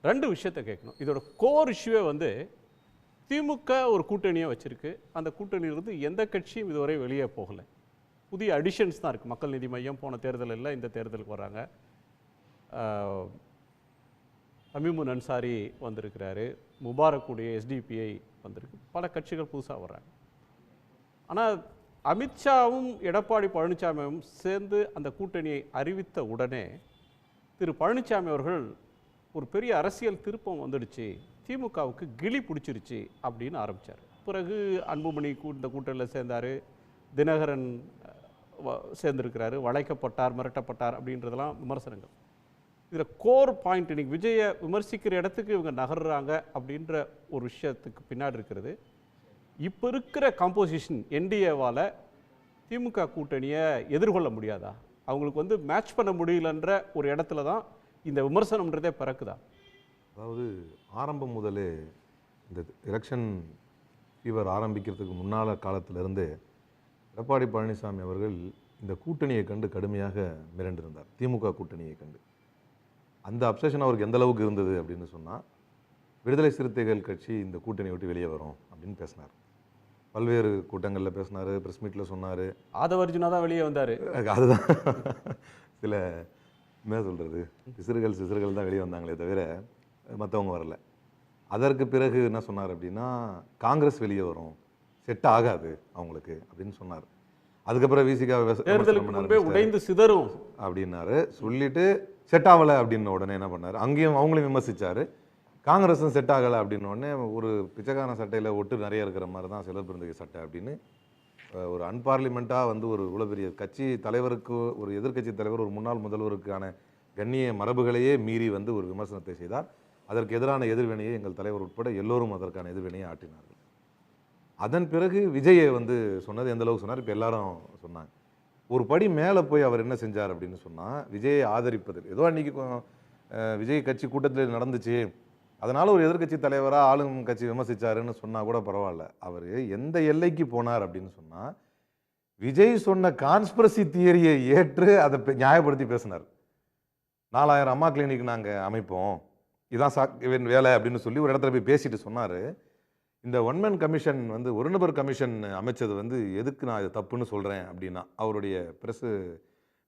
2 விஷயத்தை கேட்கணும். இதோட கோர் இஷ்யூவே வந்து திமுக ஒரு கூட்டணியை வச்சிருக்கு. அந்த கூட்டணியிலிருந்து எந்த கட்சியும் இதுவரை வெளியே போகலை. புதிய அடிஷன்ஸ் தான் இருக்குது. மக்கள் நீதி மையம் போன தேர்தலில் இந்த தேர்தலுக்கு வராங்க. தமிமுன் அன்சாரி வந்திருக்கிறாரு, முபாரக்குடைய எஸ்டிபிஐ வந்திருக்கு, பல கட்சிகள் புதுசாக வர்றாங்க. ஆனால் அமித்ஷாவும் எடப்பாடி பழனிசாமியும் சேர்ந்து அந்த கூட்டணியை அறிவித்த உடனே திரு பழனிசாமி அவர்கள் ஒரு பெரிய அரசியல் திருப்பம் வந்துடுச்சு, திமுகவுக்கு கிளி பிடிச்சிருச்சு அப்படின்னு ஆரம்பித்தார். பிறகு அன்புமணி இந்த கூட்டணியில் சேர்ந்தார், தினகரன் சேர்ந்திருக்கிறாரு, வளைக்கப்பட்டார், மிரட்டப்பட்டார் அப்படின்றதெல்லாம் விமர்சனங்கள். இதில் கோர் பாயிண்ட் இன்னைக்கு விஜயை விமர்சிக்கிற இடத்துக்கு இவங்க நகர்றாங்க அப்படின்ற ஒரு விஷயத்துக்கு பின்னாடி இருக்கிறது. இப்போ இருக்கிற காம்போசிஷன் என்டிஏவால் திமுக கூட்டணியை எதிர்கொள்ள முடியாதா? அவங்களுக்கு வந்து மேட்ச் பண்ண முடியலன்ற ஒரு இடத்துல தான் இந்த விமர்சனம்ன்றதே பிறக்குதா? அதாவது ஆரம்பம் முதலே இந்த எலெக்ஷன் ஃபீவர் ஆரம்பிக்கிறதுக்கு முன்னால காலத்திலிருந்து எடப்பாடி பழனிசாமி அவர்கள் இந்த கூட்டணியை கண்டு கடுமையாக மிரண்டிருந்தார். திமுக கூட்டணியை கண்டு அந்த அப்சஷன் அவருக்கு எந்த அளவுக்கு இருந்தது அப்படின்னு சொன்னால், விடுதலை சிறுத்தைகள் கட்சி இந்த கூட்டணியை விட்டு வெளியே வரும் அப்படின்னு பேசினார். பல்வேறு கூட்டங்களில் பேசினார், ப்ரெஸ் மீட்டில் சொன்னார். ஆதவர்ஜுனா தான் வெளியே வந்தார். அதுதான் சில என்ன சொல்கிறது, சிசுறுகள் தான் வெளியே வந்தாங்களே தவிர மற்றவங்க வரல. அதற்கு பிறகு என்ன சொன்னார் அப்படின்னா, காங்கிரஸ் வெளியே வரும், செட் ஆகாது அவங்களுக்கு அப்படின்னு சொன்னார். அதுக்கப்புறம் விசிகா உடைந்து சிதறும் அப்படின்னாரு. சொல்லிட்டு செட் ஆகலை அப்படின்ன உடனே என்ன பண்ணார், அங்கேயும் அவங்களையும் விமர்சித்தார். காங்கிரஸும் செட் ஆகலை அப்படின்ன உடனே ஒரு பிச்சைக்கான சட்டையில் ஒட்டு நிறைய இருக்கிற மாதிரி தான் சிலர் பிறந்தகை சட்டை அப்படின்னு ஒரு அன்பார்லிமெண்ட்டாக வந்து ஒரு இவ்வளோ பெரிய கட்சி தலைவருக்கு, ஒரு எதிர்க்கட்சி தலைவர், ஒரு முன்னாள் முதல்வருக்கான கண்ணிய மரபுகளையே மீறி வந்து ஒரு விமர்சனத்தை செய்தார். அதற்கு எதிரான எதிர்வினையை எங்கள் தலைவர் உட்பட எல்லோரும் அதற்கான எதிர்வினையை ஆற்றினார்கள். அதன் பிறகு விஜயை வந்து சொன்னது எந்த அளவுக்கு சொன்னார், இப்போ எல்லாரும் சொன்னாங்க. ஒரு படி மேலே போய் அவர் என்ன செஞ்சார் அப்படின்னு சொன்னால், விஜயை ஆதரிப்பது ஏதோ அன்றைக்கி விஜய் கட்சி கூட்டத்தில் நடந்துச்சு, அதனால் ஒரு எதிர்கட்சி தலைவராக ஆளும் கட்சி விமர்சித்தாருன்னு சொன்னால் கூட பரவாயில்ல. அவர் எந்த எல்லைக்கு போனார் அப்படின்னு சொன்னால், விஜய் சொன்ன கான்ஸ்பிரசி தியரியை ஏற்று அதை நியாயப்படுத்தி பேசினார். 4000 அம்மா கிளினிக் நாங்கள் அமைப்போம், இதான் வேலை அப்படின்னு சொல்லி ஒரு இடத்துல போய் பேசிட்டு சொன்னார். இந்த ஒன்மேன் கமிஷன் வந்து ஒரு நபர் கமிஷன் அமைச்சது வந்து எதுக்கு நான் இது தப்புன்னு சொல்கிறேன் அப்படின்னா, அவருடைய ப்ரெஸ்ஸு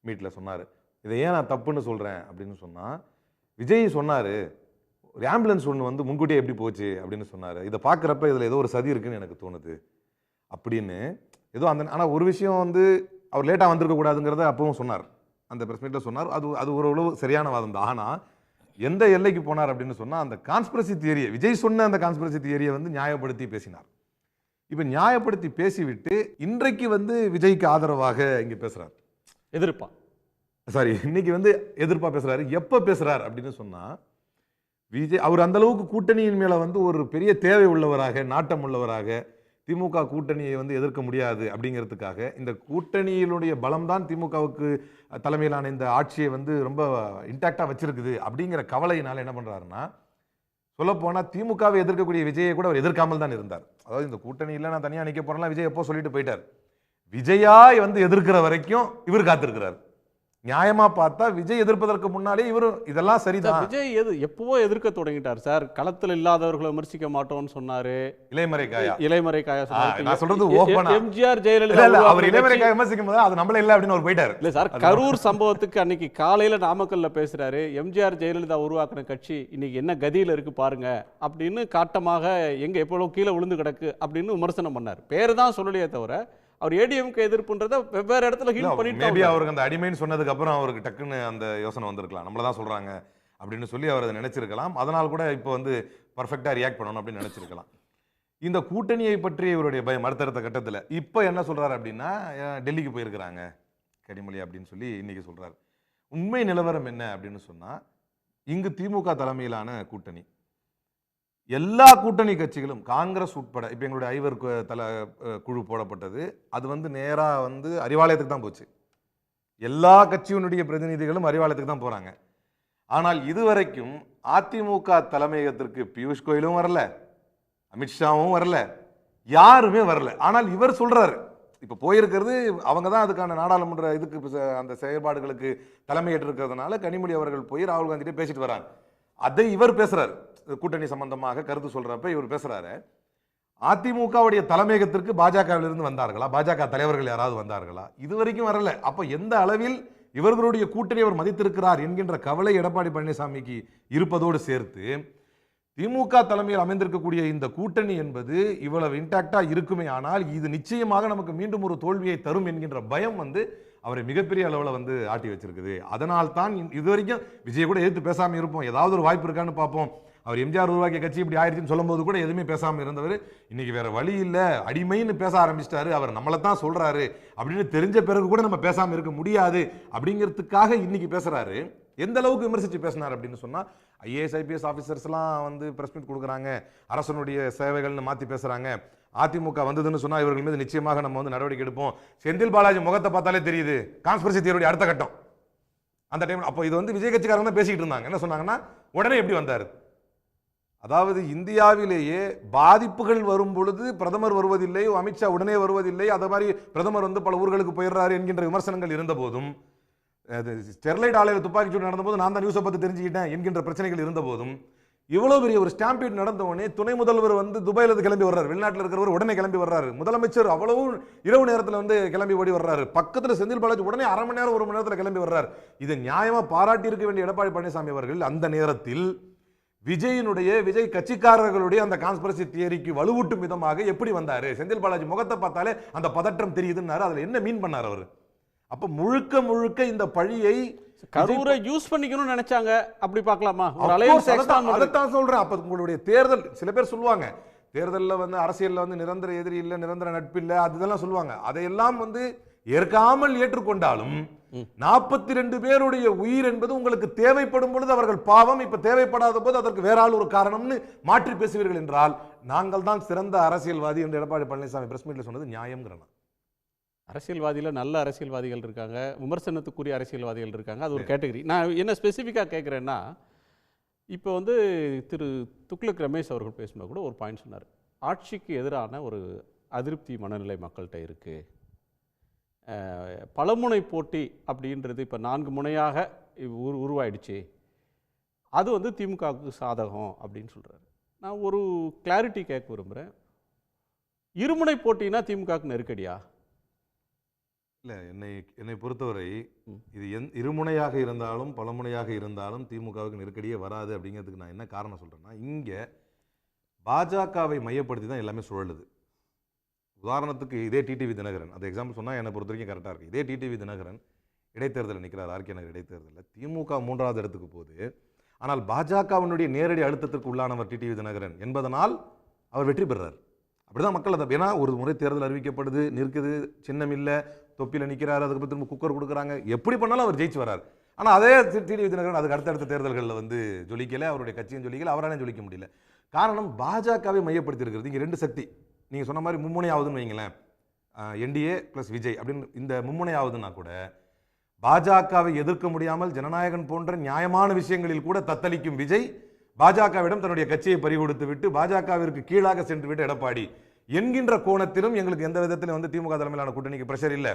மீட்டில் சொன்னார். இதை ஏன் நான் தப்புன்னு சொல்கிறேன் அப்படின்னு சொன்னால், விஜய் சொன்னார் ஒரு ஆம்புலன்ஸ் ஒன்று வந்து முன்கூட்டியே எப்படி போச்சு அப்படின்னு சொன்னார். இதை பார்க்குறப்ப இதில் ஏதோ ஒரு சதி இருக்குன்னு எனக்கு தோணுது அப்படின்னு ஏதோ அந்த. ஆனால் ஒரு விஷயம் வந்து அவர் லேட்டாக வந்திருக்கக்கூடாதுங்கிறத அப்பவும் சொன்னார், அந்த ப்ரெஸ் மீட்டில் சொன்னார். அது ஒரு அளவு சரியான வாதம் தான். ஆனால் எந்த எல்லைக்கு போனார் அப்படின்னு சொன்னால், அந்த கான்ஸ்பிரசி தியரியை, விஜய் சொன்ன அந்த கான்ஸ்பிரசி தியரியை வந்து நியாயப்படுத்தி பேசினார். இப்போ நியாயப்படுத்தி பேசிவிட்டு இன்றைக்கு வந்து விஜய்க்கு ஆதரவாக இங்கே பேசுகிறார், இன்னைக்கு வந்து எதிர்ப்பா பேசுகிறாரு. எப்போ பேசுகிறார் அப்படின்னு சொன்னால், விஜய் அவர் அந்த அளவுக்கு கூட்டணியின் மேலே வந்து ஒரு பெரிய தேவை உள்ளவராக, நாட்டம் உள்ளவராக, திமுக கூட்டணியை வந்து எதிர்க்க முடியாது அப்படிங்கிறதுக்காக, இந்த கூட்டணியினுடைய பலம்தான் திமுகவுக்கு தலைமையிலான இந்த ஆட்சியை வந்து ரொம்ப இன்டாக்டாக வச்சிருக்குது அப்படிங்கிற கவலையினால் என்ன பண்ணுறாருன்னா, சொல்லப்போனால் திமுகவை எதிர்க்கக்கூடிய விஜயை கூட அவர் எதிர்க்காமல் தான் இருந்தார். அதாவது இந்த கூட்டணியில் நான் தனியாக நிற்க போறேன்லாம் விஜய் எப்போ சொல்லிட்டு போயிட்டார். விஜயாய் வந்து எதிர்க்கிற வரைக்கும் இவர் காத்திருக்கிறார். நியாயமா பார்த்தா விஜய் எதிர்ப்பதற்கு முன்னாலே இவரும் இதெல்லாம் சரிதான். விஜய் எப்பவோ எதிர்க்க தொடங்கிட்டார் சார். களத்தில் இல்லாதவர்களை விமர்சிக்க மாட்டோம்னு சொன்னாரு. இலைமறை காயா நான் சொல்றது ஓபனா. எம்ஜிஆர் ஜெயலலிதா அவர் இலைமறை காயா விமர்சிக்கும் போது அது நம்மள இல்ல அப்படின்னு அவர் போயிட்டார். இல்ல சார், கரூர் சம்பவத்துக்கு அன்னைக்கு காலையில நாமக்கல்ல பேசுறாரு, எம்ஜிஆர் ஜெயலலிதா உருவாக்கின கட்சி இன்னைக்கு என்ன கதியில இருக்கு பாருங்க அப்படின்னு காட்டமாக எங்க எப்போ கீழே விழுந்து கிடக்கு அப்படின்னு விமர்சனம் பண்ணார். பேரு தான் சொல்லலையே தவிர அவர் ஏடிஎம்கே எதிர்ப்புன்றத வெவ்வேறு இடத்துல ஹீல் பண்ணிட்டு, மேபி அவருக்கு அந்த அடிமைன்னு சொன்னதுக்கு அப்புறம் அவருக்கு டக்குன்னு அந்த யோசனை வந்திருக்கலாம், நம்மள தான் சொல்றாங்க அப்படின்னு சொல்லி அவர் அதை நினைச்சிருக்கலாம். அதனால் கூட இப்போ வந்து பர்ஃபெக்டாக ரியாக்ட் பண்ணணும் அப்படின்னு நினைச்சிருக்கலாம். இந்த கூட்டணியை பற்றி இவருடைய பயம் அடுத்தடுத்த கட்டத்தில் இப்போ என்ன சொல்றாரு அப்படின்னா, டெல்லிக்கு போயிருக்கிறாங்க கனிமொழி அப்படின்னு சொல்லி இன்னைக்கு சொல்றாரு. உண்மை நிலவரம் என்ன அப்படின்னு சொன்னா, இங்கு திமுக தலைமையிலான கூட்டணி எல்லா கூட்டணி கட்சிகளும் காங்கிரஸ் உட்பட, இப்போ எங்களுடைய ஐவர் குழு போடப்பட்டது, அது வந்து நேராக வந்து அறிவாலயத்துக்கு தான் போச்சு. எல்லா கட்சியினுடைய பிரதிநிதிகளும் அறிவாலயத்துக்கு தான் போறாங்க. ஆனால் இதுவரைக்கும் அதிமுக தலைமையகத்திற்கு பியூஷ் கோயலும் வரல, அமித்ஷாவும் வரல, யாருமே வரல. ஆனால் இவர் சொல்றாரு, இப்போ போயிருக்கிறது அவங்க தான் அதுக்கான நாடாளுமன்ற இதுக்கு அந்த செயல்பாடுகளுக்கு தலைமையேற்றிருக்கிறதுனால கனிமொழி அவர்கள் போய் ராகுல் காந்திகிட்ட பேசிட்டு வராங்க. அதை இவர் பேசுறாரு, கூட்டணி சம்பந்தமாக கருத்து சொல்றப்ப இவர் பேசுறாரு, அதிமுகவுடைய தலைமையகத்திற்கு பாஜகவிலிருந்து வந்தார்களா, பாஜக தலைவர்கள் யாராவது வந்தார்களா? இதுவரைக்கும் வரல. அப்ப எந்த அளவில் இவர்களுடைய கூட்டணி அவர் மதித்திருக்கிறார் என்கின்ற கவலை எடப்பாடி பழனிசாமிக்கு இருப்பதோடு சேர்த்து திமுக தலைமையில் அமைந்திருக்கக்கூடிய இந்த கூட்டணி என்பது இவ்வளவு இன்டாக்டா இருக்குமே ஆனால் இது நிச்சயமாக நமக்கு மீண்டும் ஒரு தோல்வியை தரும் என்கின்ற பயம் அவரை மிகப்பெரிய அளவில் ஆட்டி வச்சிருக்குது. அதனால் தான் இதுவரைக்கும் விஜய் கூட எதிர்த்து பேசாம இருப்போம், ஏதாவது ஒரு வாய்ப்பு இருக்கான்னு பார்ப்போம். அவர் எம்ஜிஆர் உருவாக்கிய கட்சி இப்படி ஆயிடுச்சுன்னு சொல்லும்போது கூட எதுவுமே பேசாம இருந்தவர் இன்னைக்கு வேற வழி இல்லை, அடிமைன்னு பேச ஆரம்பிச்சிட்டாரு, அவர் நம்மளை தான் சொல்றாரு அப்படின்னு தெரிஞ்ச பிறகு கூட நம்ம பேசாம இருக்க முடியாது அப்படிங்கிறதுக்காக இன்னைக்கு பேசுறாரு. எந்த அளவுக்கு விமர்சிச்சு பேசினார் அப்படின்னு சொன்னா, ஐஏஎஸ் ஐபிஎஸ் ஆஃபீஸர்ஸ்லாம் பிரஸ் மீட் கொடுக்குறாங்க, அரசனுடைய சேவைகள்னு மாற்றி பேசுறாங்க, அதிமுக வந்ததுன்னு சொன்னா இவர்கள் மீது நிச்சயமாக நம்ம நடவடிக்கை எடுப்போம். செந்தில் பாலாஜி முகத்தை பார்த்தாலே தெரியுது கான்ஸ்பிரசி தியரியோட அடுத்த கட்டம் அந்த டைம். அப்போ இது விஜய் கட்சிக்காரங்க தான் பேசிக்கிட்டு இருந்தாங்க. என்ன சொன்னாங்கன்னா, உடனே எப்படி வந்தார்? அதாவது இந்தியாவிலேயே பாதிப்புகள் வரும் பொழுது பிரதமர் வருவதில்லை, அமித்ஷா உடனே வருவதில்லை, அது மாதிரி பிரதமர் பல ஊர்களுக்கு போயிடுறாரு என்கின்ற விமர்சனங்கள் இருந்த போதும், ஸ்டெர்லைட் ஆலையில் துப்பாக்கிச்சூடு நடந்தபோது நான் தான் நியூஸை பற்றி தெரிஞ்சுக்கிட்டேன் என்கின்ற பிரச்சனைகள் இருந்த போதும், இவ்வளவு பெரிய ஒரு ஸ்டாம்பீட் நடந்த உடனே துணை முதல்வர் துபாயில கிளம்பி வர்றாரு, வெளிநாட்டில் இருக்கிறவர் உடனே கிளம்பி வர்றாரு, முதலமைச்சர் அவ்வளவு இரவு நேரத்தில் கிளம்பி ஓடி வர்றாரு, பக்கத்தில் செந்தில் பாலாஜி உடனே அரை மணி நேரம் 1 மணி நேரத்தில் கிளம்பி வர்றாரு. இதை நியாயமா பாராட்டி இருக்க வேண்டிய எடப்பாடி பழனிசாமி அவர்கள் அந்த நேரத்தில் விஜய் கட்சிக்காரர்களுடைய அந்த கான்ஸ்பிரசி தியரிக்கு வலுவூட்டும் விதமாக எப்படி வந்தாரு? செந்தில் பாலாஜி முகத்தை பார்த்தாலே அந்த பதற்றம் தெரியுதுன்னாரு. அதுல என்ன மீன் பண்ணார் அவர்? அப்ப முழுக்க இந்த பழியை கரூரை யூஸ் பண்ணிக்கணும்னு நினைச்சாங்க, அப்படி பார்க்கலாமா? அதைத்தான் சொல்றேன். அப்ப உங்களுடைய தேர்தல், சில பேர் சொல்லுவாங்க தேர்தலில் அரசியல்ல நிரந்தர எதிரி இல்ல, நிரந்தர நட்பு இல்ல, அதெல்லாம் சொல்லுவாங்க. அதையெல்லாம் ஏற்காமல் ஏற்றுக்கொண்டாலும் 42 பேருடைய உயிர் என்பது உங்களுக்கு தேவைப்படும் பொழுது அவர்கள் பாவம், இப்ப தேவைப்படாத போது அதற்கு வேற ஆள் ஒரு காரணம்னு மாற்றி பேசுவீர்கள் என்றால் நாங்கள் தான் சிறந்த அரசியல்வாதி என்று எடப்பாடி பழனிசாமி பிரஸ் மீட்ல சொன்னது நியாயம்ங்கிறனா? அரசியல்வாதியில் நல்ல அரசியல்வாதிகள் இருக்காங்க, விமர்சனத்துக்குரிய அரசியல்வாதிகள் இருக்காங்க, அது ஒரு கேட்டகரி. நான் என்ன ஸ்பெசிஃபிக்காக கேட்குறேன்னா, இப்போ திரு துக்ளக் ரமேஷ் அவர்கள் பேசும்போது கூட ஒரு பாயிண்ட் சொன்னார், ஆட்சிக்கு எதிரான ஒரு அதிருப்தி மனநிலை மக்கள்கிட்ட இருக்குது, பலமுனை போட்டி அப்படின்றது இப்போ 4 முனையாக உருவாயிடுச்சு, அது திமுகவுக்கு சாதகம் அப்படின்னு சொல்கிறாரு. நான் ஒரு கிளாரிட்டி கேட்க விரும்புகிறேன், இருமுனை போட்டினா திமுகவுக்கு நெருக்கடியா? இல்லை, என்னை பொறுத்தவரை இது இருமுனையாக இருந்தாலும் பலமுனையாக இருந்தாலும் திமுகவுக்கு நெருக்கடியே வராது அப்படிங்கிறதுக்கு நான் என்ன காரணம் சொல்கிறேன்னா, இங்கே பாஜகவை மையப்படுத்தி தான் எல்லாமே சுழலுது. உதாரணத்துக்கு இதே டிடிவி தினகரன், அது எக்ஸாம்பிள் சொன்னால் என்னை பொறுத்த வரைக்கும் கரெக்டாக இருக்குது. இதே டிடிவி தினகரன் இடைத்தேர்தலில் நிற்கிறார், ஆர்கே நகர் இடைத்தேர்தலில் திமுக 3வது இடத்துக்கு போகுது. ஆனால் பாஜகவினுடைய நேரடி அழுத்தத்திற்கு உள்ளானவர் டிடிவி தினகரன் என்பதனால் அவர் வெற்றி பெறார். அப்படிதான் மக்கள் அதை, ஏன்னா ஒரு முறை தேர்தல் அறிவிக்கப்படுது, நிற்குது, சின்னம் இல்லை, தொப்பியில் நிற்கிறாரு, அதுக்கு திரும்ப குக்கர் கொடுக்குறாங்க, எப்படி பண்ணாலும் அவர் ஜெயிச்சு வர்றார். ஆனால் அதே டிடிவி தினகரன் அதுக்கு அடுத்தடுத்த தேர்தல்களில் ஜொலிக்கலை, அவருடைய கட்சியும் ஜொலிக்கலை, அவராலையும் ஜொலிக்க முடியல. காரணம் பாஜகவை மையப்படுத்தி இருக்கிறது. இங்கே 2 சக்தி, நீங்கள் சொன்ன மாதிரி மும்முனையாவதுன்னு வைங்களேன், என்டிஏ ப்ளஸ் விஜய் அப்படின்னு இந்த மும்முனையாவதுன்னா கூட பாஜகவை எதிர்க்க முடியாமல் ஜனநாயகன் போன்ற நியாயமான விஷயங்களில் கூட தத்தளிக்கும் விஜய் பாஜகவிடம் தன்னுடைய கட்சியை பறிகொடுத்து விட்டு பாஜகவிற்கு கீழாக சென்று விட்டு எடப்பாடி என்கின்ற கோணத்திலும் எங்களுக்கு எந்த விதத்திலும் திமுக தலைமையிலான கூட்டணிக்கு பிரஷர் இல்லை.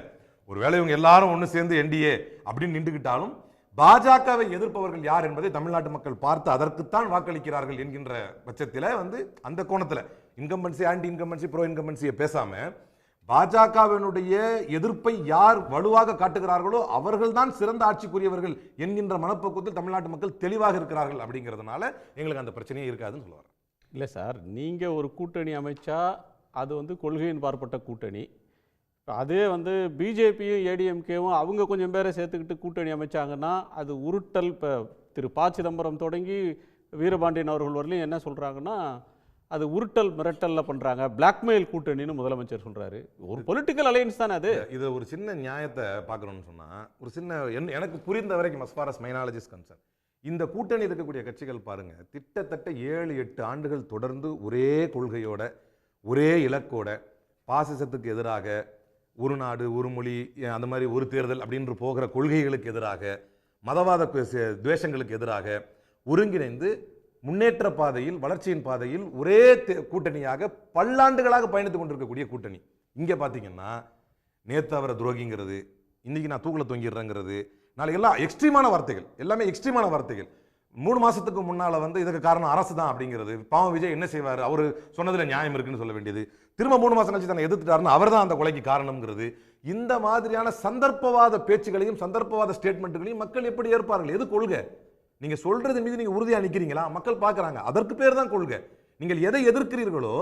ஒருவேளை இவங்க எல்லாரும் ஒன்று சேர்ந்து என்டிஏ அப்படின்னு நின்றுகிட்டாலும் பாஜகவை எதிர்ப்பவர்கள் யார் என்பதை தமிழ்நாட்டு மக்கள் பார்த்து அதற்குத்தான் வாக்களிக்கிறார்கள் என்கின்ற பட்சத்தில் அந்த கோணத்தில் இன்கம்பன்சி, ஆன்டி இன்கம்பன்சி, ப்ரோ இன்கம்பன்சியை பேசாம பாஜகவினுடைய எதிர்ப்பை யார் வலுவாக காட்டுகிறார்களோ அவர்கள் தான் சிறந்த ஆட்சிக்குரியவர்கள் என்கின்ற மனப்போக்கத்தில் தமிழ்நாட்டு மக்கள் தெளிவாக இருக்கிறார்கள். அப்படிங்கிறதுனால எங்களுக்கு அந்த பிரச்சனையே இருக்காதுன்னு சொல்லுவார். இல்லை சார், நீங்கள் ஒரு கூட்டணி அமைச்சா அது கொள்கையின் பார்ப்பட்ட கூட்டணி, அதே பிஜேபியும் ஏடிஎம்கேவும் அவங்க கொஞ்சம் பேரை சேர்த்துக்கிட்டு கூட்டணி அமைச்சாங்கன்னா அது உருட்டல். இப்போ திரு ப. சிதம்பரம் தொடங்கி வீரபாண்டியன் அவர்கள் வரலையும் என்ன சொல்கிறாங்கன்னா, அது உருட்டல் மிரட்டல்ல பண்ணுறாங்க, பிளாக்மெயில் கூட்டணின்னு முதலமைச்சர் சொல்கிறாரு. ஒரு பொலிட்டிக்கல் அலையன்ஸ் தானே அது. இது ஒரு சின்ன நியாயத்தை பார்க்கணும்னு சொன்னால், ஒரு சின்ன எனக்கு புரிந்த வரைக்கும் as far as மைனாலஜி இஸ் கன்சர்ன், இந்த கூட்டணி இருக்கக்கூடிய கட்சிகள் பாருங்க, கிட்டத்தட்ட 7-8 ஆண்டுகள் தொடர்ந்து ஒரே கொள்கையோட, ஒரே இலக்கோட, பாசிசத்துக்கு எதிராக, ஒரு நாடு ஒரு மொழி, அந்த மாதிரி ஒரு தேர்தல் அப்படின்று போகிற கொள்கைகளுக்கு எதிராக, மதவாத துவேஷங்களுக்கு எதிராக ஒருங்கிணைந்து முன்னேற்ற பாதையில், வளர்ச்சியின் பாதையில் ஒரே கூட்டணியாக பல்லாண்டுகளாக பயணித்துக் கொண்டிருக்கக்கூடிய கூட்டணி. இங்க பாத்தீங்கன்னா நேத்து அவரை துரோகிங்கிறது, இன்னைக்கு நான் தூக்கில தொங்கிடுறேங்கிறது, நாளைக்கு எல்லாம் எக்ஸ்ட்ரீமான வார்த்தைகள், எல்லாமே எக்ஸ்ட்ரீமான வார்த்தைகள். 3 மாசத்துக்கு முன்னால வந்து இதுக்கு காரணம் அரசு தான் அப்படிங்கிறது, பாவம் விஜய் என்ன செய்வார், அவர் சொன்னதுல நியாயம் இருக்குன்னு சொல்ல வேண்டியது, திரும்ப 3 மாசம் கழிச்சு தன்னை எதிர்த்துட்டாருன்னு அவர் தான் அந்த கொலைக்கு காரணம்ங்கிறது, இந்த மாதிரியான சந்தர்ப்பவாத பேச்சுகளையும் சந்தர்ப்பவாத ஸ்டேட்மெண்ட்டுகளையும் மக்கள் எப்படி ஏற்பார்கள்? எது கொள்கை? நீங்க சொல்றது மீது நீங்க உறுதியா நிக்கிறீங்களா? மக்கள் பார்க்கறாங்க. அதற்கு பேர் தான் கொள்கை. நீங்கள் எதை எதிர்க்கிறீர்களோ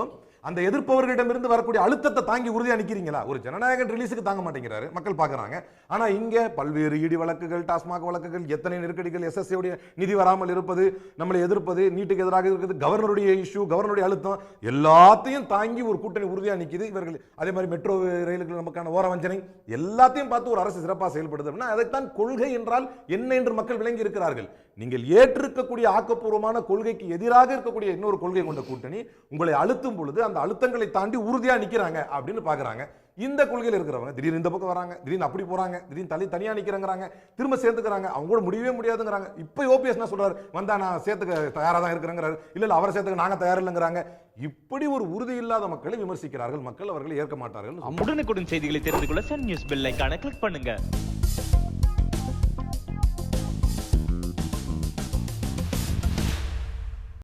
அந்த எதிர்ப்பவர்களிடமிருந்து வரக்கூடிய அழுத்தத்தை தாங்கி உறுதியா நிக்கிறீங்களா? ஒரு ஜனநாயக ரிலீஸுக்கு தாங்க மாட்டேங்கிறாரு, மக்கள் பார்க்கறாங்க. ஆனா இங்க பல்வேறு இடி வழக்குகள், டாஸ்மாக் வழக்குகள், எத்தனை நெருக்கடிகள், SSC உடைய நிதி வராமல் இருப்பது, நம்மளை எதிர்ப்பது, நீட்டுக்கு எதிராக இருக்கிறது, கவர்னருடைய இஷ்யூ, கவர்னருடைய அழுத்தம், எல்லாத்தையும் தாங்கி ஒரு கூட்டணி உறுதியா நிக்குது. இவர்கள் அதே மாதிரி மெட்ரோ ரயில்கள் நமக்கான ஓர வஞ்சனை எல்லாத்தையும் பார்த்து ஒரு அரசு சிறப்பாக செயல்படுது அப்படின்னா அதைத்தான் கொள்கை என்றால் என்ன என்று மக்கள் விளங்கி இருக்கிறார்கள். நீங்கள் ஏற்றிருக்கக்கூடிய ஆக்கப்பூர்வமான கொள்கைக்கு எதிராக இருக்கக்கூடிய இன்னொரு கொள்கை கொண்ட கூட்டணி உங்களை அழுத்தும் பொழுது அந்த அழுத்தங்களை தாண்டி உறுதியா நிக்கிறாங்க அப்படின்னு பாக்குறாங்க. இந்த கொள்கையில் இருக்கிறவங்க திடீர்னு இந்த பக்கம் வராங்க, திடீர்னு அப்படி போறாங்க, திடீர்னு தனியா நிக்கிறாங்க, திரும்ப சேர்த்துக்கிறாங்க, அவங்க கூட முடியவே முடியாதுங்கிறாங்க. இப்ப ஓபிஎஸ் என்ன சொல்றாரு, வந்தா நான் சேர்த்துக்க தயாரா தான் இருக்கிறேங்கிறாரு, இல்ல அவரை சேர்த்துக்க நாங்க தயார் இல்லைங்கிறாங்க. இப்படி ஒரு உறுதி இல்லாத மக்களை விமர்சிக்கிறார்கள் மக்கள், அவர்களை ஏற்க மாட்டார்கள். உடனுக்குடன் செய்திகளை தெரிந்து கொள்ள சன் நியூஸ் பெல் ஐகானை கிளிக் பண்ணுங்க.